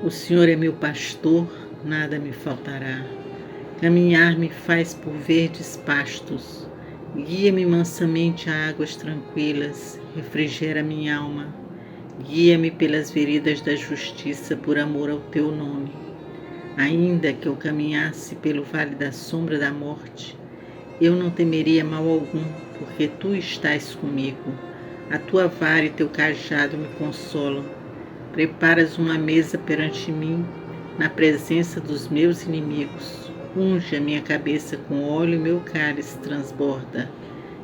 O Senhor é meu pastor, nada me faltará. Caminhar me faz por verdes pastos. Guia-me mansamente a águas tranquilas, refrigera minha alma. Guia-me pelas veredas da justiça por amor ao teu nome. Ainda que eu caminhasse pelo vale da sombra da morte, eu não temeria mal algum, porque tu estás comigo. A tua vara e teu cajado me consolam. Preparas uma mesa perante mim, na presença dos meus inimigos. Unge a minha cabeça com óleo e meu cálice transborda.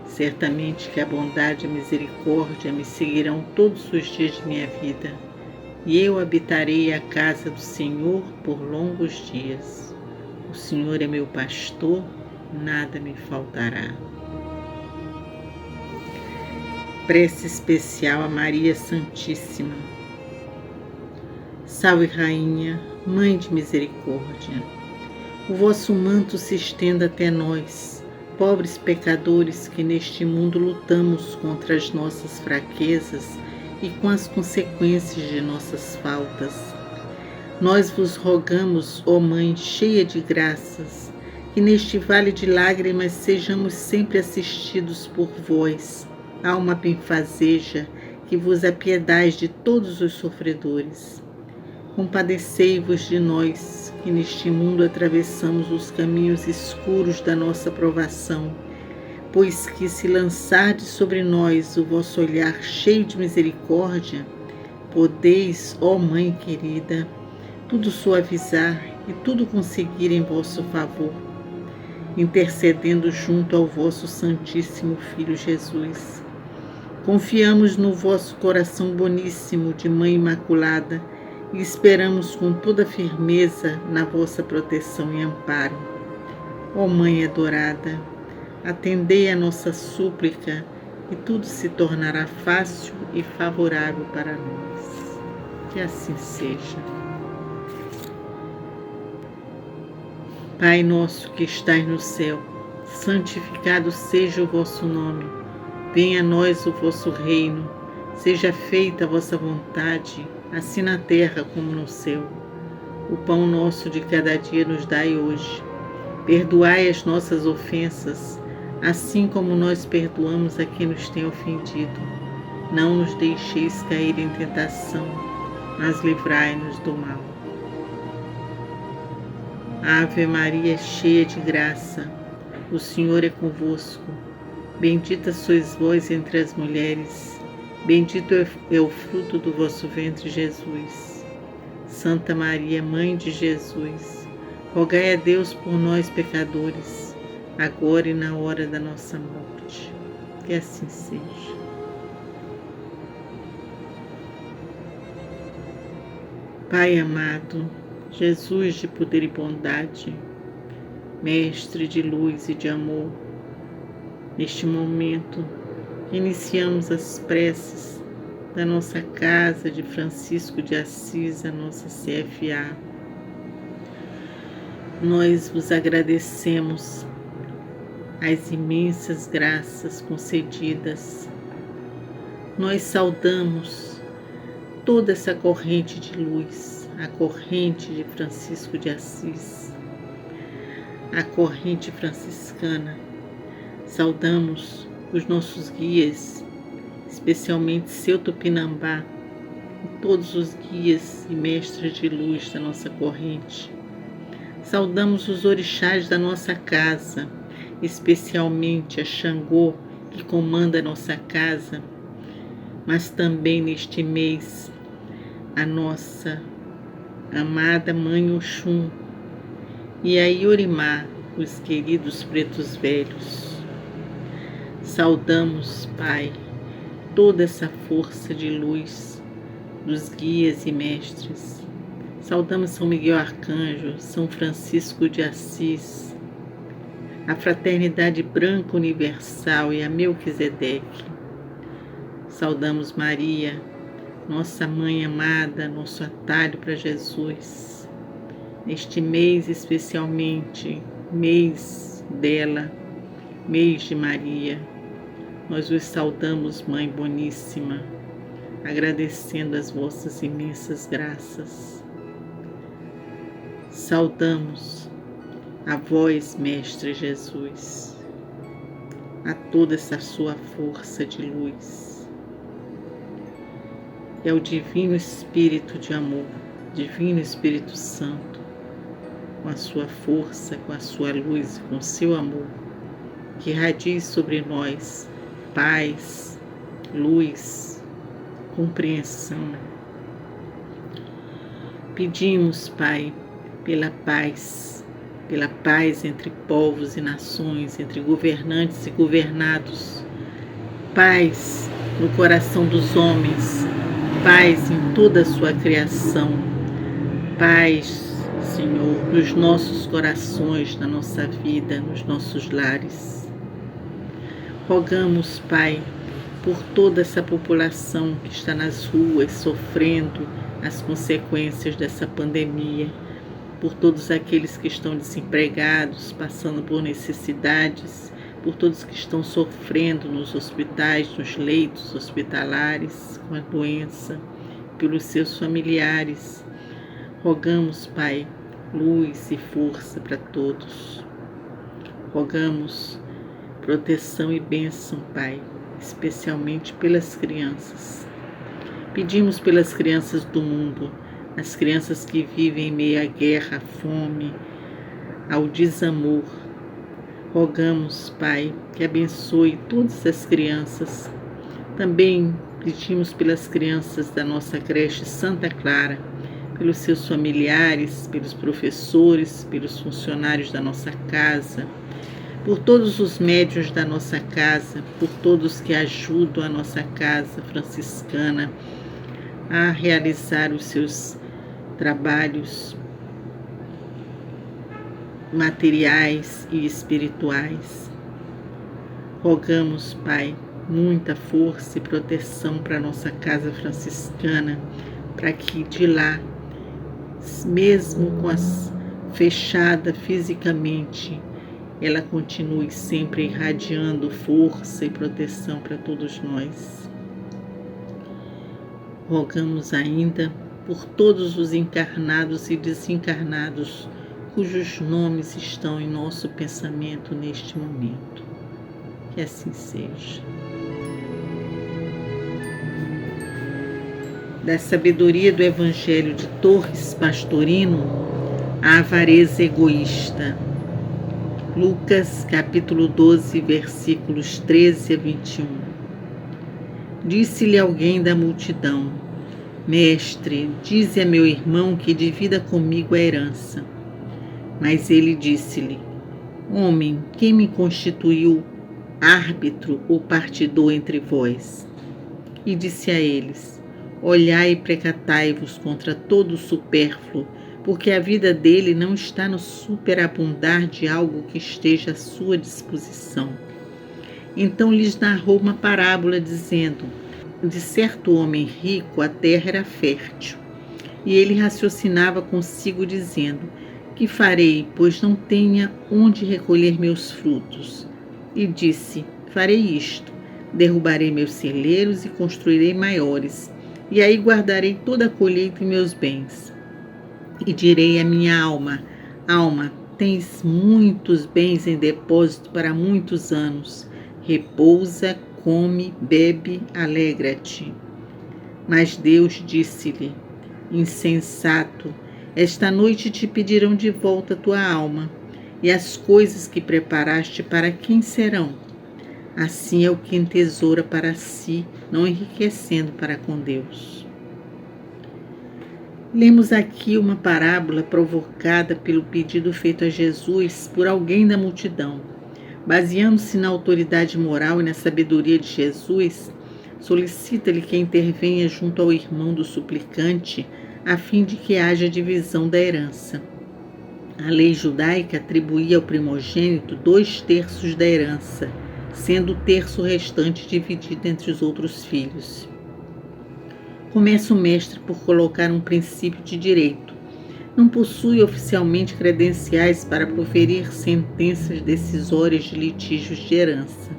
Certamente que a bondade e a misericórdia me seguirão todos os dias de minha vida, e eu habitarei a casa do Senhor por longos dias. O Senhor é meu pastor, nada me faltará. Prece especial a Maria Santíssima. Salve, Rainha, Mãe de Misericórdia. O vosso manto se estenda até nós, pobres pecadores que neste mundo lutamos contra as nossas fraquezas e com as consequências de nossas faltas. Nós vos rogamos, ó Mãe cheia de graças, que neste vale de lágrimas sejamos sempre assistidos por vós, alma benfazeja, que vos apiedais de todos os sofredores. Compadecei-vos de nós, que neste mundo atravessamos os caminhos escuros da nossa provação, pois que se lançardes sobre nós o vosso olhar cheio de misericórdia, podeis, ó Mãe querida, tudo suavizar e tudo conseguir em vosso favor, intercedendo junto ao vosso Santíssimo Filho Jesus. Confiamos no vosso coração boníssimo de Mãe Imaculada e esperamos com toda firmeza na vossa proteção e amparo. Ó Mãe adorada, atendei a nossa súplica e tudo se tornará fácil e favorável para nós. Que assim seja. Pai nosso que estais no céu, santificado seja o vosso nome. Venha a nós o vosso reino. Seja feita a vossa vontade, assim na terra como no céu. O pão nosso de cada dia nos dai hoje. Perdoai as nossas ofensas, assim como nós perdoamos a quem nos tem ofendido. Não nos deixeis cair em tentação, mas livrai-nos do mal. Ave Maria, cheia de graça, o Senhor é convosco. Bendita sois vós entre as mulheres, bendito é o fruto do vosso ventre, Jesus. Santa Maria, Mãe de Jesus, rogai a Deus por nós, pecadores, agora e na hora da nossa morte. Que assim seja. Pai amado, Jesus de poder e bondade, Mestre de luz e de amor, neste momento iniciamos as preces da nossa casa de Francisco de Assis, a nossa CFA. Nós vos agradecemos as imensas graças concedidas. Nós saudamos toda essa corrente de luz, a corrente de Francisco de Assis, a corrente franciscana. Saudamos os nossos guias, especialmente Seu Tupinambá, e todos os guias e mestres de luz da nossa corrente. Saudamos os orixás da nossa casa, especialmente a Xangô, que comanda a nossa casa, mas também neste mês a nossa amada Mãe Oxum e a Iorimá, os queridos pretos velhos. Saudamos, Pai, toda essa força de luz dos guias e mestres. Saudamos São Miguel Arcanjo, São Francisco de Assis, a Fraternidade Branca Universal e a Melquisedeque. Saudamos Maria, nossa Mãe amada, nosso atalho para Jesus. Neste mês especialmente, mês dela, mês de Maria, nós os saudamos, Mãe boníssima, agradecendo as vossas imensas graças. saudamos a vós, Mestre Jesus, a toda essa sua força de luz. É o Divino Espírito de amor, Divino Espírito Santo, com a sua força, com a sua luz, com o seu amor, que irradie sobre nós paz, luz, compreensão. Pedimos, Pai, pela paz entre povos e nações, entre governantes e governados, paz no coração dos homens, paz em toda a sua criação, paz, Senhor, nos nossos corações, na nossa vida, nos nossos lares. Rogamos, Pai, por toda essa população que está nas ruas sofrendo as consequências dessa pandemia, por todos aqueles que estão desempregados, passando por necessidades, por todos que estão sofrendo nos hospitais, nos leitos hospitalares com a doença, pelos seus familiares. Rogamos, Pai, luz e força para todos. Rogamos proteção e bênção, Pai, especialmente pelas crianças. Pedimos pelas crianças do mundo, as crianças que vivem em meio à guerra, à fome, ao desamor. Rogamos, Pai, que abençoe todas as crianças. Também pedimos pelas crianças da nossa creche Santa Clara, pelos seus familiares, pelos professores, pelos funcionários da nossa casa, por todos os médiuns da nossa casa, por todos que ajudam a nossa casa franciscana a realizar os seus trabalhos materiais e espirituais. Rogamos, Pai, muita força e proteção para a nossa casa franciscana, para que de lá, mesmo com as fechada fisicamente, ela continue sempre irradiando força e proteção para todos nós. Rogamos ainda por todos os encarnados e desencarnados cujos nomes estão em nosso pensamento neste momento. Que assim seja. Da sabedoria do Evangelho de Torres Pastorino, a avareza egoísta. Lucas, capítulo 12, versículos 13 a 21. Disse-lhe alguém da multidão: Mestre, dize a meu irmão que divida comigo a herança. Mas ele disse-lhe: Homem, quem me constituiu árbitro ou partidor entre vós? E disse a eles: Olhai e precatai-vos contra todo o supérfluo, porque a vida dele não está no superabundar de algo que esteja à sua disposição. Então lhes narrou uma parábola, dizendo: De certo homem rico a terra era fértil, e ele raciocinava consigo, dizendo: Que farei, pois não tenha onde recolher meus frutos? E disse: Farei isto: derrubarei meus celeiros e construirei maiores, e aí guardarei toda a colheita e meus bens. E direi à minha alma: Alma, tens muitos bens em depósito para muitos anos. Repousa, come, bebe, alegra-te. Mas Deus disse-lhe: Insensato, esta noite te pedirão de volta tua alma, e as coisas que preparaste para quem serão? Assim é o que entesoura para si, não enriquecendo para com Deus. Lemos aqui uma parábola provocada pelo pedido feito a Jesus por alguém da multidão. Baseando-se na autoridade moral e na sabedoria de Jesus, solicita-lhe que intervenha junto ao irmão do suplicante, a fim de que haja divisão da herança. A lei judaica atribuía ao primogênito 2/3 da herança, sendo o terço restante dividido entre os outros filhos. Começa o mestre por colocar um princípio de direito. Não possui oficialmente credenciais para proferir sentenças decisórias de litígios de herança.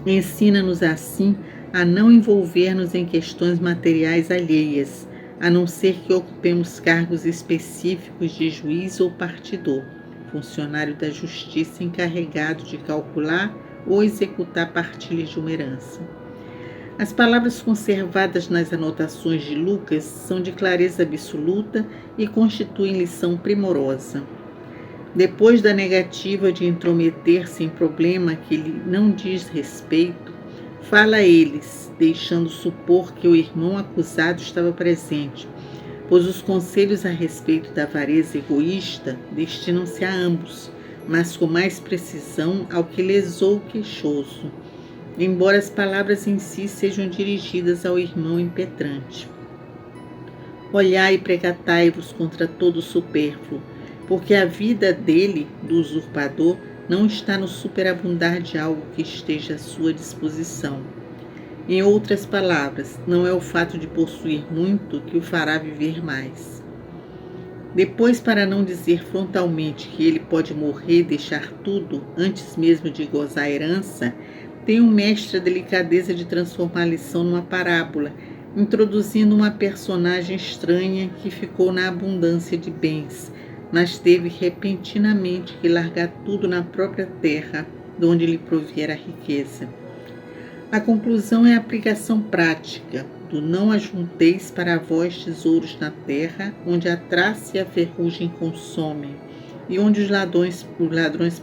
Ensina-nos assim a não envolver-nos em questões materiais alheias, a não ser que ocupemos cargos específicos de juiz ou partidor, funcionário da justiça encarregado de calcular ou executar partilhas de uma herança. As palavras conservadas nas anotações de Lucas são de clareza absoluta e constituem lição primorosa. Depois da negativa de intrometer-se em problema que lhe não diz respeito, fala a eles, deixando supor que o irmão acusado estava presente, pois os conselhos a respeito da avareza egoísta destinam-se a ambos, mas com mais precisão ao que lesou o queixoso, embora as palavras em si sejam dirigidas ao irmão impetrante. Olhai e precatai-vos contra todo supérfluo, porque a vida dele, do usurpador, não está no superabundar de algo que esteja à sua disposição. Em outras palavras, não é o fato de possuir muito que o fará viver mais. Depois, para não dizer frontalmente que ele pode morrer e deixar tudo antes mesmo de gozar a herança, tem o mestre a delicadeza de transformar a lição numa parábola, introduzindo uma personagem estranha que ficou na abundância de bens, mas teve repentinamente que largar tudo na própria terra, de onde lhe proviera a riqueza. A conclusão é a aplicação prática do não ajunteis para vós tesouros na terra, onde a traça e a ferrugem consomem, e onde os ladrões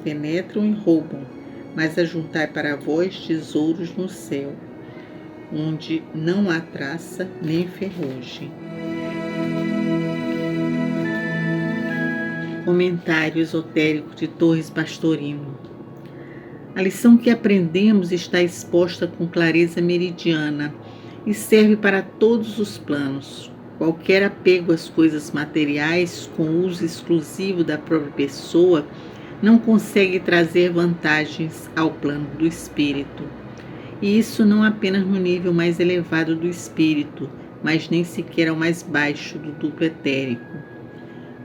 penetram e roubam, mas ajuntai para vós tesouros no céu, onde não há traça nem ferrugem. Comentário esotérico de Torres Pastorino. A lição que aprendemos está exposta com clareza meridiana e serve para todos os planos. Qualquer apego às coisas materiais com uso exclusivo da própria pessoa não consegue trazer vantagens ao plano do espírito. E isso não apenas no nível mais elevado do espírito, mas nem sequer ao mais baixo do duplo etérico.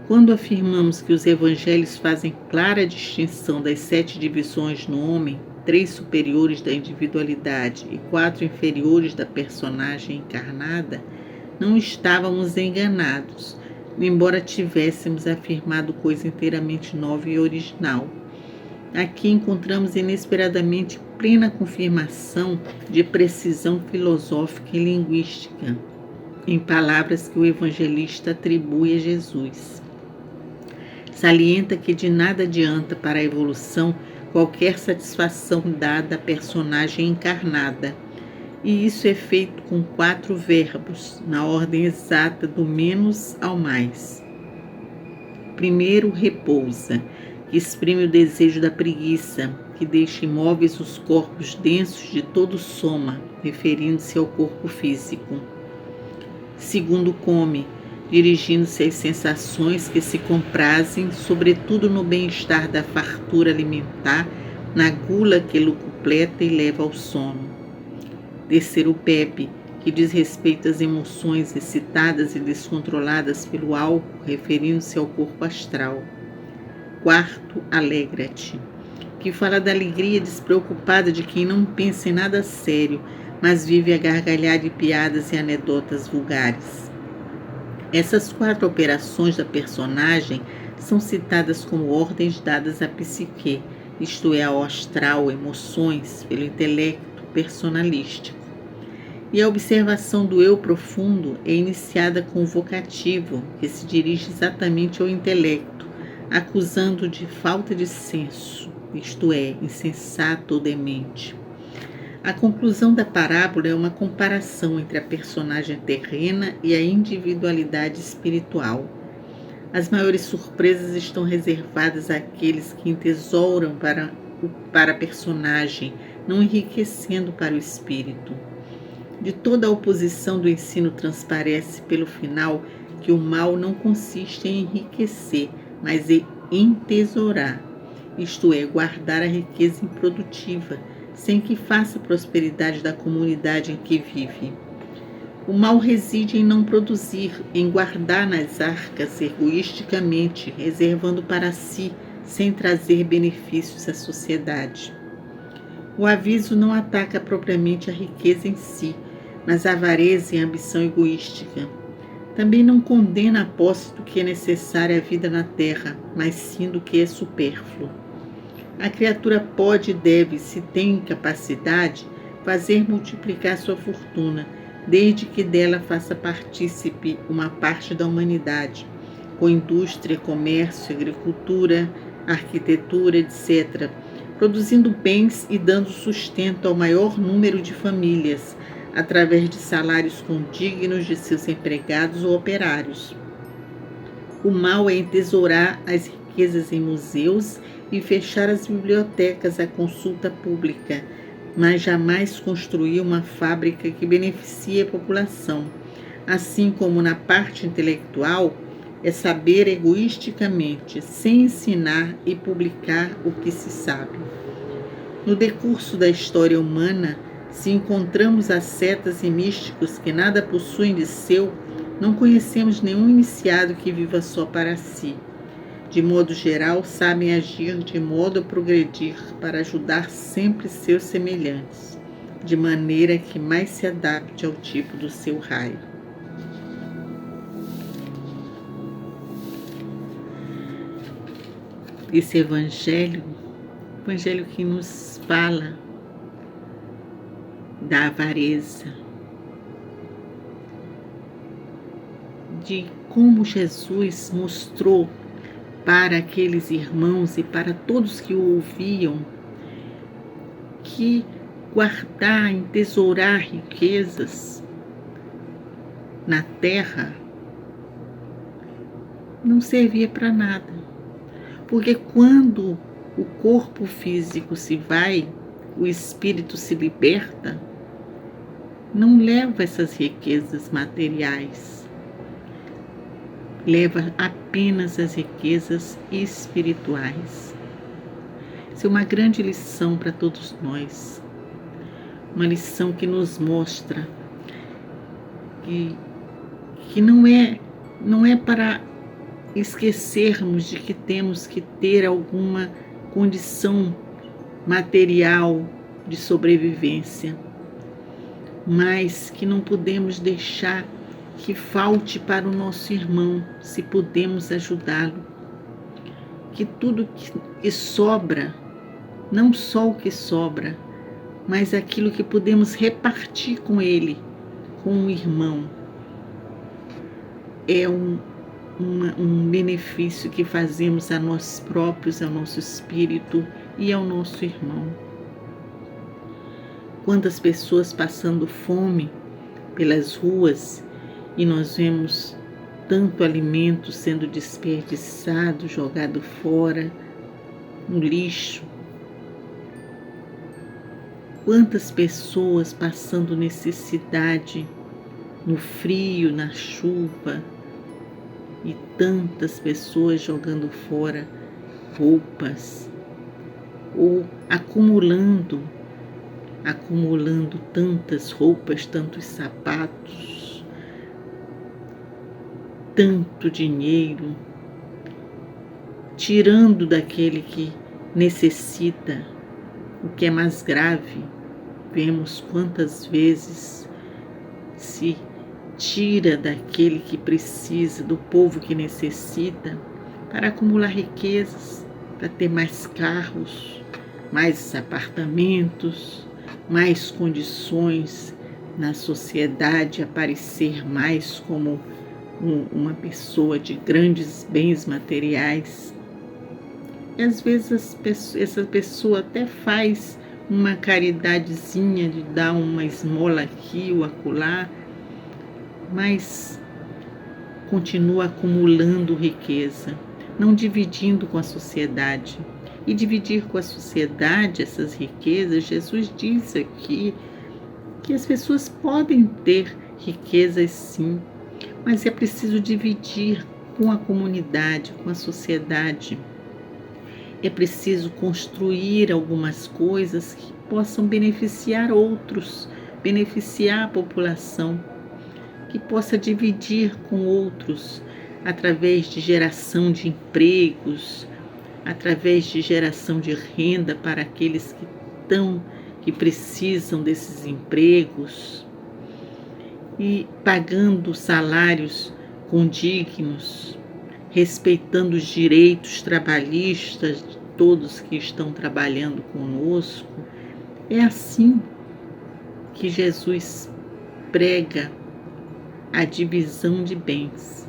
Quando afirmamos que os evangelhos fazem clara distinção das 7 divisões no homem, 3 superiores da individualidade e 4 inferiores da personagem encarnada, não estávamos enganados, embora tivéssemos afirmado coisa inteiramente nova e original. Aqui encontramos inesperadamente plena confirmação de precisão filosófica e linguística, em palavras que o evangelista atribui a Jesus. Salienta que de nada adianta para a evolução qualquer satisfação dada à personagem encarnada, e isso é feito com 4 verbos, na ordem exata do menos ao mais. Primeiro, repousa, que exprime o desejo da preguiça, que deixa imóveis os corpos densos de todo soma, referindo-se ao corpo físico. Segundo, come, dirigindo-se às sensações que se comprazem, sobretudo no bem-estar da fartura alimentar, na gula que locupleta e leva ao sono. Terceiro, bebe, que diz respeito às emoções excitadas e descontroladas pelo álcool, referindo-se ao corpo astral. Quarto, alegra-te, que fala da alegria despreocupada de quem não pensa em nada sério, mas vive a gargalhar de piadas e anedotas vulgares. Essas 4 operações da personagem são citadas como ordens dadas à psique, isto é, ao astral, emoções, pelo intelecto personalístico. E a observação do eu profundo é iniciada com o vocativo, que se dirige exatamente ao intelecto, acusando de falta de senso, isto é, insensato ou demente. A conclusão da parábola é uma comparação entre a personagem terrena e a individualidade espiritual. As maiores surpresas estão reservadas àqueles que entesouram para a personagem, não enriquecendo para o espírito. De toda a oposição do ensino transparece, pelo final, que o mal não consiste em enriquecer, mas em entesourar, isto é, guardar a riqueza improdutiva, sem que faça prosperidade da comunidade em que vive. O mal reside em não produzir, em guardar nas arcas egoisticamente, reservando para si, sem trazer benefícios à sociedade. O aviso não ataca propriamente a riqueza em si, mas a avareza e a ambição egoística. Também não condena a posse do que é necessário à vida na terra, mas sim do que é supérfluo. A criatura pode e deve, se tem capacidade, fazer multiplicar sua fortuna, desde que dela faça partícipe uma parte da humanidade, com indústria, comércio, agricultura, arquitetura, etc., produzindo bens e dando sustento ao maior número de famílias, através de salários condignos de seus empregados ou operários. O mal é entesourar as riquezas em museus e fechar as bibliotecas à consulta pública, mas jamais construir uma fábrica que beneficie a população. Assim como na parte intelectual, é saber egoisticamente, sem ensinar e publicar o que se sabe. No decurso da história humana, se encontramos ascetas e místicos que nada possuem de seu, não conhecemos nenhum iniciado que viva só para si. De modo geral, sabem agir de modo a progredir para ajudar sempre seus semelhantes, de maneira que mais se adapte ao tipo do seu raio. Esse evangelho que nos fala da avareza, de como Jesus mostrou para aqueles irmãos e para todos que o ouviam que guardar, entesourar riquezas na terra não servia para nada. Porque quando o corpo físico se vai, o espírito se liberta, não leva essas riquezas materiais, leva apenas as riquezas espirituais. Isso é uma grande lição para todos nós, uma lição que nos mostra que não é para esquecermos de que temos que ter alguma condição material de sobrevivência, mas que não podemos deixar que falte para o nosso irmão, se podemos ajudá-lo. Que tudo que sobra, não só o que sobra, mas aquilo que podemos repartir com ele, com o irmão, é um benefício que fazemos a nós próprios, ao nosso espírito e ao nosso irmão. Quantas pessoas passando fome pelas ruas e nós vemos tanto alimento sendo desperdiçado, jogado fora, no lixo. Quantas pessoas passando necessidade no frio, na chuva, e tantas pessoas jogando fora roupas ou acumulando tantas roupas, tantos sapatos, tanto dinheiro, tirando daquele que necessita. O que é mais grave, vemos quantas vezes se tira daquele que precisa, do povo que necessita, para acumular riquezas, para ter mais carros, mais apartamentos, mais condições na sociedade, aparecer mais como uma pessoa de grandes bens materiais. E às vezes essa pessoa até faz uma caridadezinha de dar uma esmola aqui ou acolá, mas continua acumulando riqueza, não dividindo com a sociedade. E dividir com a sociedade essas riquezas, Jesus diz aqui que as pessoas podem ter riquezas sim, mas é preciso dividir com a comunidade, com a sociedade. É preciso construir algumas coisas que possam beneficiar outros, beneficiar a população, que possa dividir com outros através de geração de empregos, através de geração de renda para aqueles que precisam desses empregos e pagando salários condignos, respeitando os direitos trabalhistas de todos que estão trabalhando conosco. É assim que Jesus prega a divisão de bens.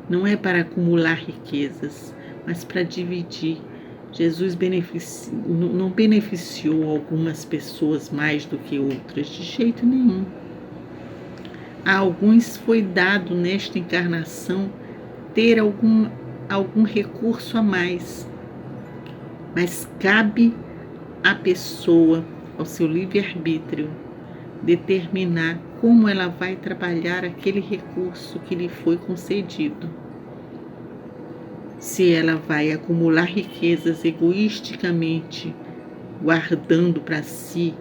Não é para acumular riquezas, mas para dividir. Jesus não beneficiou algumas pessoas mais do que outras, de jeito nenhum. A alguns foi dado nesta encarnação ter algum recurso a mais, mas cabe à pessoa, ao seu livre-arbítrio, determinar como ela vai trabalhar aquele recurso que lhe foi concedido. Se ela vai acumular riquezas egoisticamente, guardando para si,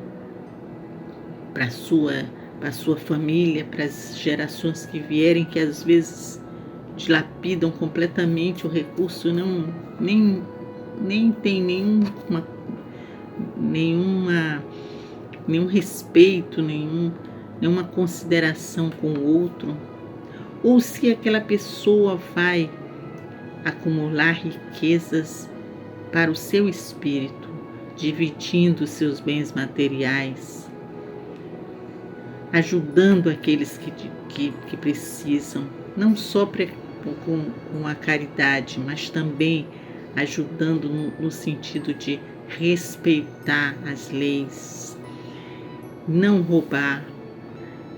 para sua família, para as gerações que vierem, que às vezes dilapidam completamente o recurso, nem tem nenhum respeito, nenhuma consideração com o outro, ou se aquela pessoa vai acumular riquezas para o seu espírito, dividindo seus bens materiais, ajudando aqueles que precisam, não só com a caridade, mas também ajudando no sentido de respeitar as leis, não roubar,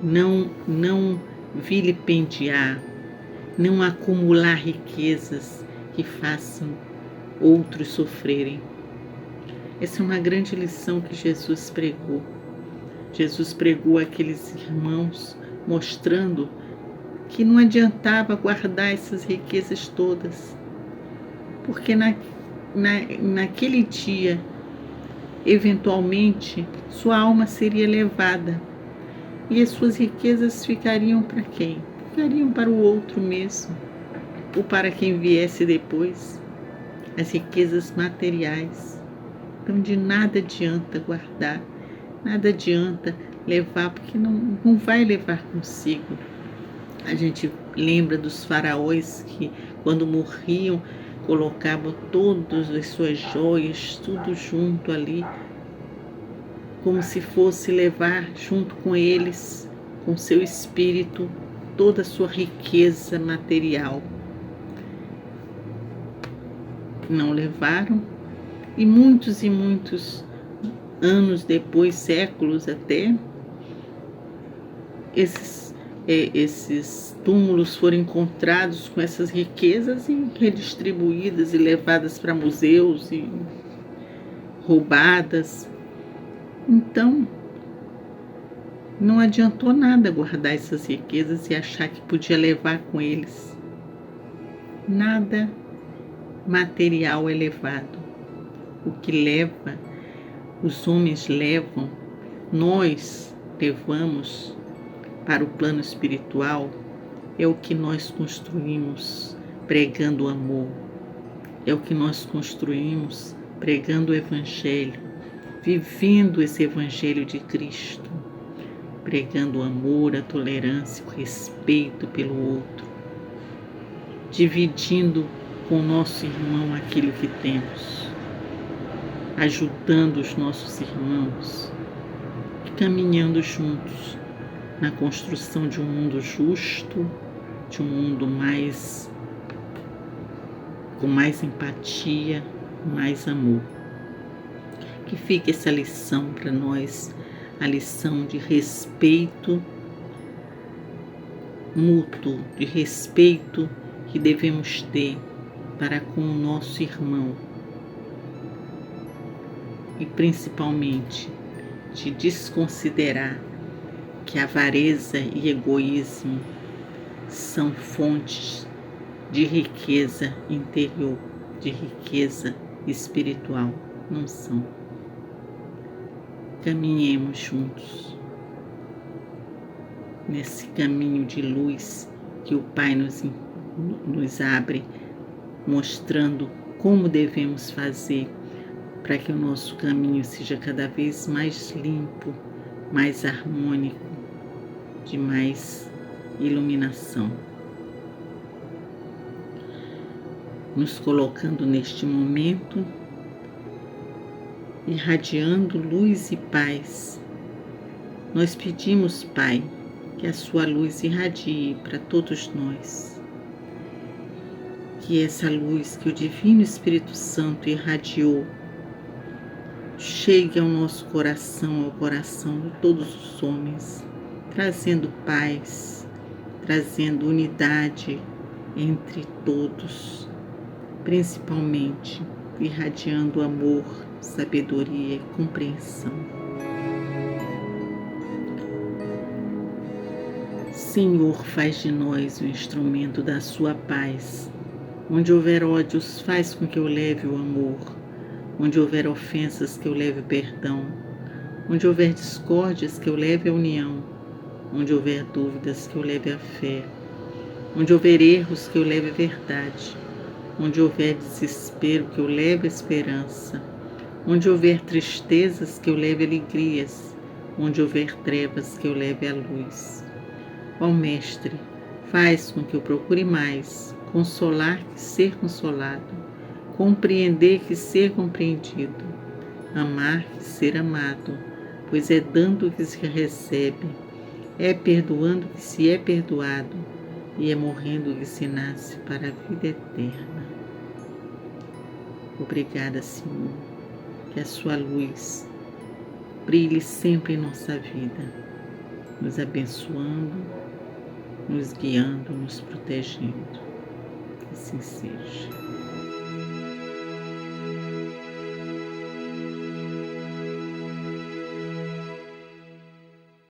não vilipendiar, não acumular riquezas que façam outros sofrerem. Essa é uma grande lição que Jesus pregou. Jesus pregou àqueles irmãos, mostrando que não adiantava guardar essas riquezas todas, porque naquele dia, eventualmente, sua alma seria levada e as suas riquezas ficariam para quem? Ficariam para o outro mesmo, ou para quem viesse depois, as riquezas materiais. Então, de nada adianta guardar, nada adianta levar, porque não vai levar consigo. A gente lembra dos faraós que, quando morriam, colocavam todas as suas joias, tudo junto ali, como se fosse levar junto com eles, com seu espírito, toda a sua riqueza material. Não levaram, e muitos anos depois, séculos até, esses túmulos foram encontrados com essas riquezas e redistribuídas e levadas para museus e roubadas. Então, não adiantou nada guardar essas riquezas e achar que podia levar com eles. Nada material é levado. O que leva, os homens levam, nós levamos para o plano espiritual, é o que nós construímos pregando o amor, é o que nós construímos pregando o Evangelho, vivendo esse Evangelho de Cristo, pregando o amor, a tolerância, o respeito pelo outro, dividindo com o nosso irmão aquilo que temos, ajudando os nossos irmãos e caminhando juntos na construção de um mundo justo, de um mundo com mais empatia, mais amor. Que fique essa lição para nós, a lição de respeito mútuo, de respeito que devemos ter para com o nosso irmão, e principalmente de desconsiderar que avareza e egoísmo são fontes de riqueza interior, de riqueza espiritual. Não são. Caminhemos juntos nesse caminho de luz que o Pai nos abre, mostrando como devemos fazer para que o nosso caminho seja cada vez mais limpo, mais harmônico, de mais iluminação. nos colocando neste momento, irradiando luz e paz. Nós pedimos, Pai, que a sua luz irradie para todos nós. Que essa luz que o Divino Espírito Santo irradiou chegue ao nosso coração, ao coração de todos os homens, trazendo paz, trazendo unidade entre todos, principalmente irradiando amor, sabedoria e compreensão. Senhor, faz de nós o instrumento da sua paz. Onde houver ódios, faz com que eu leve o amor. Onde houver ofensas, que eu leve o perdão. Onde houver discórdias, que eu leve a união. Onde houver dúvidas, que eu leve a fé. Onde houver erros, que eu leve a verdade. Onde houver desespero, que eu leve a esperança. Onde houver tristezas, que eu leve alegrias. Onde houver trevas, que eu leve a luz. Ó Mestre, faz com que eu procure mais consolar que ser consolado, compreender que ser compreendido, amar que ser amado, pois é dando que se recebe, é perdoando que se é perdoado e é morrendo que se nasce para a vida eterna. Obrigada, Senhor, que a sua luz brilhe sempre em nossa vida, nos abençoando, nos guiando, nos protegendo. Que assim seja.